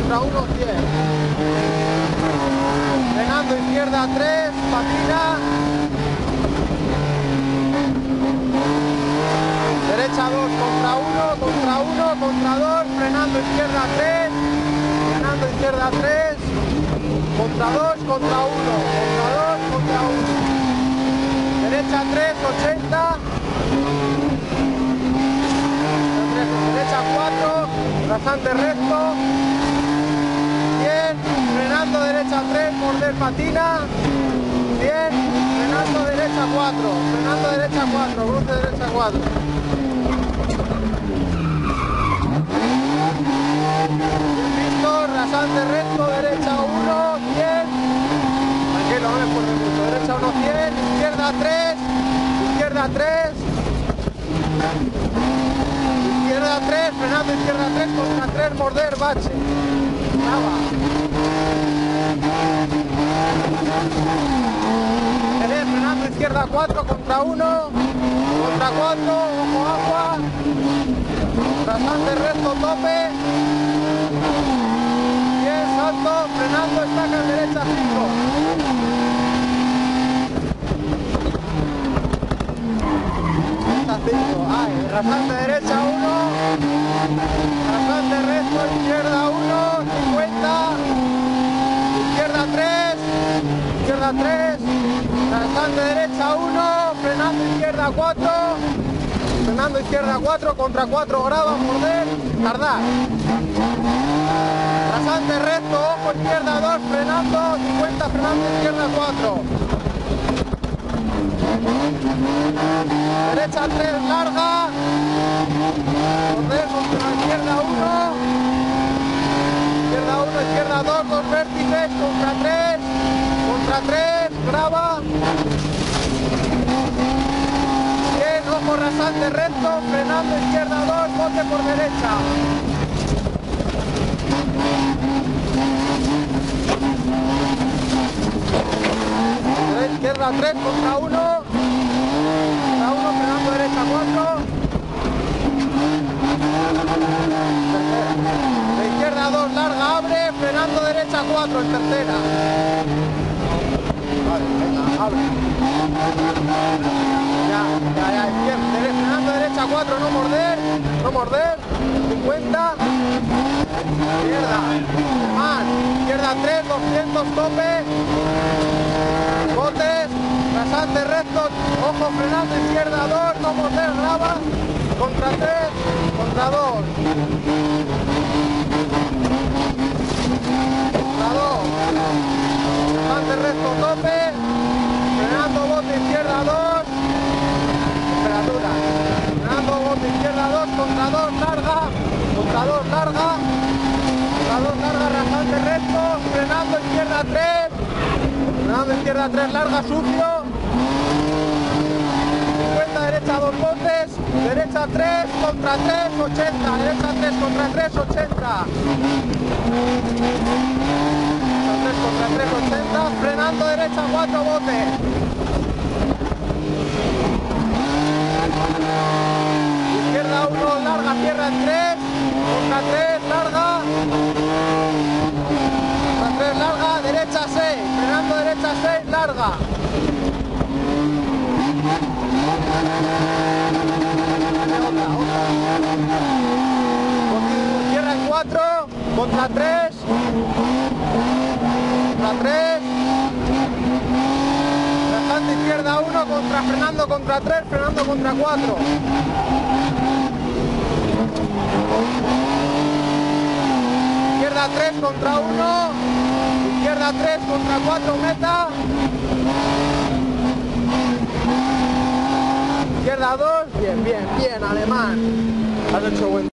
contra 1, 100. Frenando izquierda 3, patina. Derecha 2 contra 1, contra 2, frenando izquierda 3, frenando izquierda 3, contra 2, contra 1, contra 2, contra 1. Derecha 3, 80. Derecha 4, rasante recto. 100, frenando derecha 3, morder patina. 100, frenando derecha 4, frenando derecha 4, cruce derecha 4. Rasante recto, derecha 1, 100. Tranquilo, no me esfuerzo mucho. Derecha 1, 100. Izquierda 3. Izquierda 3. Izquierda 3. Frenando izquierda 3 contra 3. Morder, bache. Brava. Frenando izquierda 4 contra 1. Contra 4. Ojo agua. Rasante recto, tope. Salto, frenando, estaca derecha 5. Rasante derecha 1. Rasante recto, izquierda 1, 50. Izquierda 3. Izquierda 3. Rasante derecha 1. Frenando izquierda 4. Frenando izquierda 4 contra 4 grados, morder, tardar. Rasante recto, ojo izquierda 2, frenando, 50, frenando izquierda 4. Derecha 3, larga. Morder contra izquierda 1. Izquierda 1, izquierda 2, 2 vértices, contra 3. Contra 3, grava. Bien, ojo rasante recto, frenando izquierda 2, bote por derecha. Izquierda 3 contra 1. Contra 1, frenando derecha 4. De izquierda 2, larga, abre, frenando derecha 4 en tercera. Vale, venga, abre. Ya, frenando derecha 4, no morder, 50. Izquierda, más, izquierda 3, 200, tope. Botes, rasante recto, ojo frenando, izquierda 2, no morder, grava. Contra 3, contra 2. Contra 2. Rasante recto, tope. Frenando bote, izquierda 2. Temperatura. Frenando bote, izquierda 2, contra 2, larga. Contra 2, larga. Contra 2, larga, rasante recto. Frenando izquierda 3. Frenando izquierda 3, larga, sucio. 50, derecha 2 botes. Derecha 3, contra 3, 80. Derecha 3, contra 3, 80. 3 contra 3, 80. Frenando derecha 4 botes. Izquierda 1, larga, cierra en 3. Contra 3, larga. Contra 3, larga. Derecha 6. Frenando derecha 6, larga. Cierra en 4. Contra 3. Contra 3. Rasante izquierda 1, contra frenando contra 3, frenando contra 4. Izquierda 3 contra 1. Izquierda 3 contra 4, meta. Izquierda 2, bien, alemán. Has hecho buen